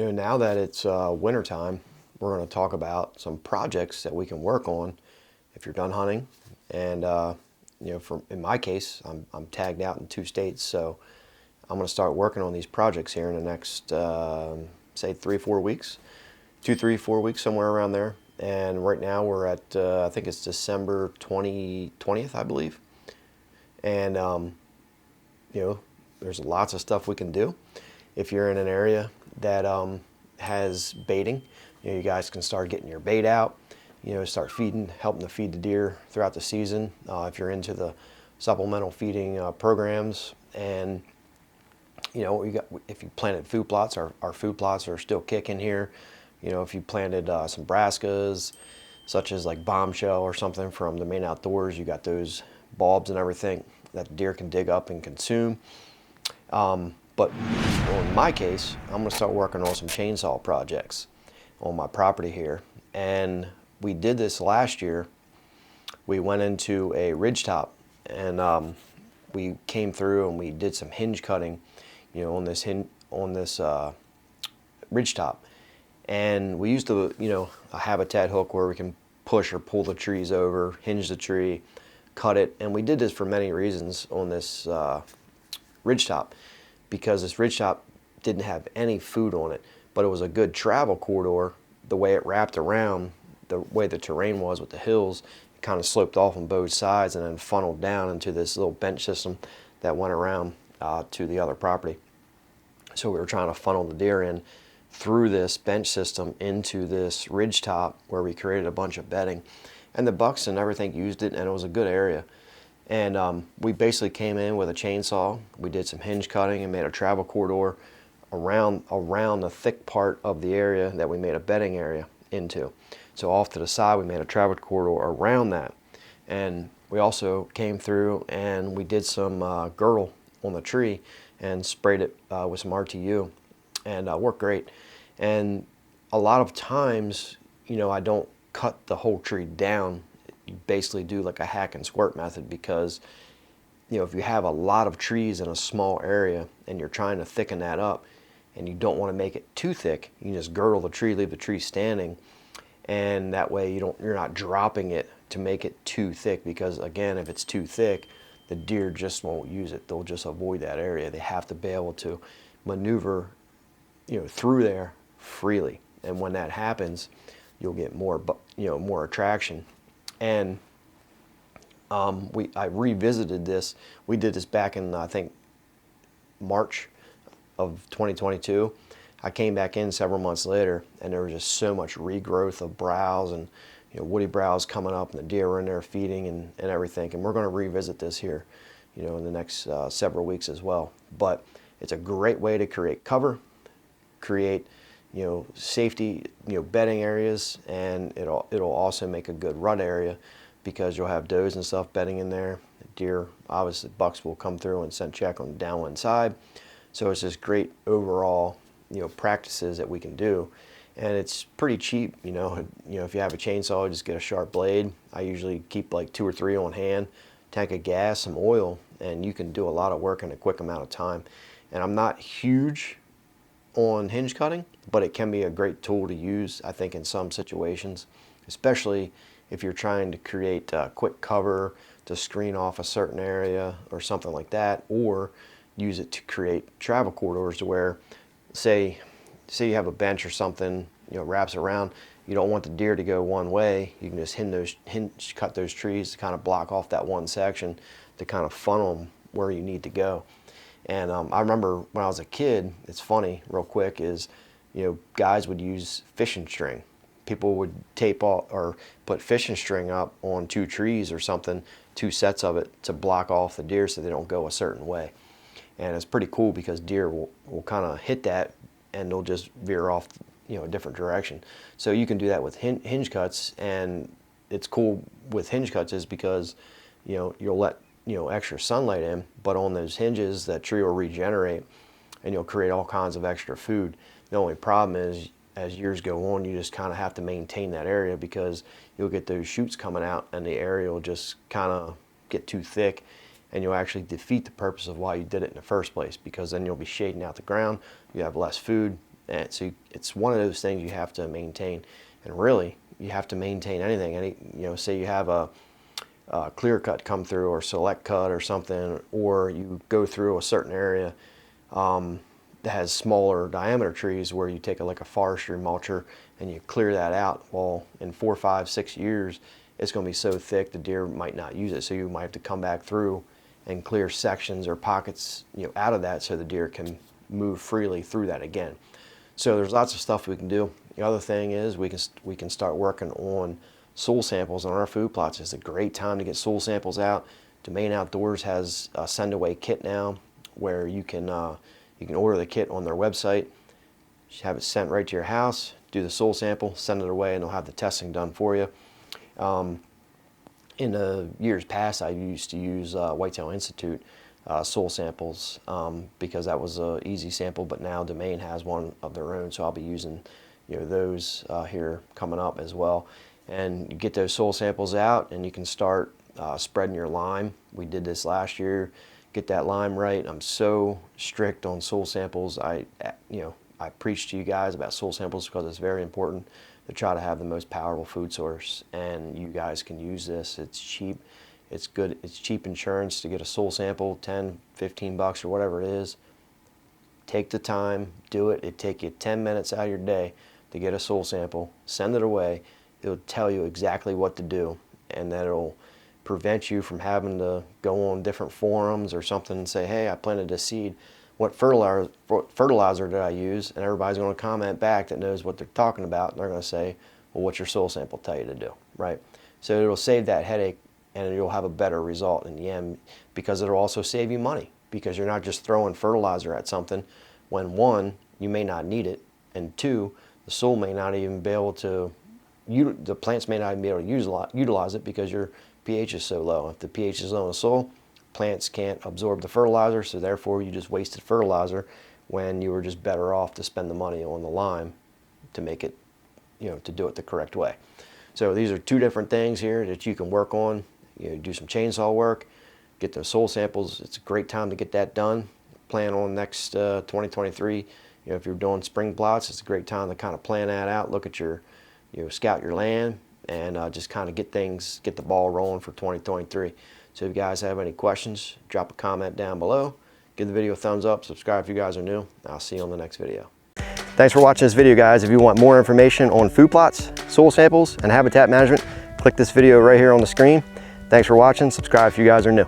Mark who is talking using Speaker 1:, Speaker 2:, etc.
Speaker 1: Now that it's winter time, we're going to talk about some projects that we can work on if you're done hunting. And in my case, I'm tagged out in 2 states, so I'm going to start working on these projects here in the next, say, 3-4 weeks, 2, 3, 4 weeks, somewhere around there. And right now we're at, I think it's December 20th, I believe. And there's lots of stuff we can do. If you're in an area that has baiting, you guys can start getting your bait out, start helping to feed the deer throughout the season. If you're into the supplemental feeding programs, and if you planted food plots, our food plots are still kicking here. If you planted some brassicas, such as like Bombshell or something from the Maine Outdoors, you got those bulbs and everything that the deer can dig up and consume. But in my case, I'm going to start working on some chainsaw projects on my property here. And we did this last year. We went into a ridgetop, and we came through and we did some hinge cutting, on this ridgetop. And we used a habitat hook where we can push or pull the trees over, hinge the tree, cut it. And we did this for many reasons on this ridgetop, because this ridgetop didn't have any food on it, but it was a good travel corridor. The way it wrapped around, the way the terrain was with the hills, it kind of sloped off on both sides and then funneled down into this little bench system that went around to the other property. So we were trying to funnel the deer in through this bench system into this ridgetop where we created a bunch of bedding, and the bucks and everything used it, and it was a good area. And we basically came in with a chainsaw. We did some hinge cutting and made a travel corridor around the thick part of the area that we made a bedding area into. So off to the side, we made a travel corridor around that. And we also came through and we did some girdle on the tree and sprayed it with some RTU, and worked great. And a lot of times, I don't cut the whole tree down. You basically do like a hack and squirt method, because if you have a lot of trees in a small area and you're trying to thicken that up and you don't want to make it too thick, you can just girdle the tree, leave the tree standing, and that way you're not dropping it to make it too thick, because again, if it's too thick, the deer just won't use it. They'll just avoid that area. They have to be able to maneuver through there freely, and when that happens, you'll get more attraction. And I revisited this. We did this back in, I think, March of 2022. I came back in several months later, and there was just so much regrowth of browse and woody browse coming up, and the deer were in there feeding and everything. And we're going to revisit this here, in the next several weeks as well. But it's a great way to create cover, create safety, bedding areas, and it'll also make a good rut area, because you'll have does and stuff bedding in there. Deer, obviously bucks will come through and scent check on the downwind side. So it's just great overall, practices that we can do. And it's pretty cheap, if you have a chainsaw, just get a sharp blade. I usually keep like 2 or 3 on hand, tank of gas, some oil, and you can do a lot of work in a quick amount of time. And I'm not huge on hinge cutting, but it can be a great tool to use, I think, in some situations, especially if you're trying to create quick cover to screen off a certain area or something like that, or use it to create travel corridors to where, say you have a bench or something, wraps around, you don't want the deer to go one way, you can just hinge cut those trees to kind of block off that one section to kind of funnel them where you need to go. And I remember when I was a kid, it's funny, real quick, is, guys would use fishing string. People would tape or put fishing string up on 2 trees or something, 2 sets of it, to block off the deer so they don't go a certain way. And it's pretty cool, because deer will kind of hit that and they'll just veer off, a different direction. So you can do that with hinge cuts, and it's cool with hinge cuts is because, you'll let extra sunlight in, but on those hinges, that tree will regenerate and you'll create all kinds of extra food. The only problem is, as years go on, you just kind of have to maintain that area, because you'll get those shoots coming out and the area will just kind of get too thick, and you'll actually defeat the purpose of why you did it in the first place, because then you'll be shading out the ground, you have less food, And so it's one of those things you have to maintain. And really, you have to maintain anything. Say you have a clear cut come through, or select cut or something, or you go through a certain area that has smaller diameter trees, where you take like a forestry mulcher and you clear that out. Well, in 4, 5, 6 years, it's going to be so thick the deer might not use it. So you might have to come back through and clear sections or pockets, out of that, so the deer can move freely through that again. So there's lots of stuff we can do. The other thing is we can start working on soil samples on our food plots. It's a great time to get soil samples out. Domain Outdoors has a send away kit now, where you can order the kit on their website, have it sent right to your house, do the soil sample, send it away, and they'll have the testing done for you. In the years past, I used to use Whitetail Institute soil samples because that was an easy sample, but now Domain has one of their own, so I'll be using those here coming up as well. And you get those soil samples out, and you can start spreading your lime. We did this last year. Get that lime right. I'm so strict on soil samples. I preach to you guys about soil samples because it's very important to try to have the most powerful food source, and you guys can use this. It's cheap. It's good. It's cheap insurance to get a soil sample, 10, 15 bucks or whatever it is. Take the time, do it. It'd take you 10 minutes out of your day to get a soil sample, send it away. It'll tell you exactly what to do, and that'll prevent you from having to go on different forums or something and say, hey, I planted this seed. What fertilizer did I use? And everybody's going to comment back that knows what they're talking about, and they're going to say, well, what's your soil sample tell you to do, right? So it'll save that headache, and you'll have a better result in the end, because it'll also save you money, because you're not just throwing fertilizer at something when, one, you may not need it, and two, the soil may not even be able to, the plants may not even be able to utilize it because your pH is so low. If the pH is low in the soil, plants can't absorb the fertilizer, so therefore you just wasted fertilizer when you were just better off to spend the money on the lime to make it, to do it the correct way. So these are two different things here that you can work on. Do some chainsaw work, get those soil samples. It's a great time to get that done. Plan on next 2023. If you're doing spring plots, it's a great time to kind of plan that out, look at your, scout your land, and just kind of get the ball rolling for 2023. So if you guys have any questions, drop a comment down below. Give the video a thumbs up, subscribe if you guys are new. I'll see you on the next video. Thanks for watching this video, guys. If you want more information on food plots, soil samples, and habitat management, click this video right here on the screen. Thanks for watching. Subscribe if you guys are new.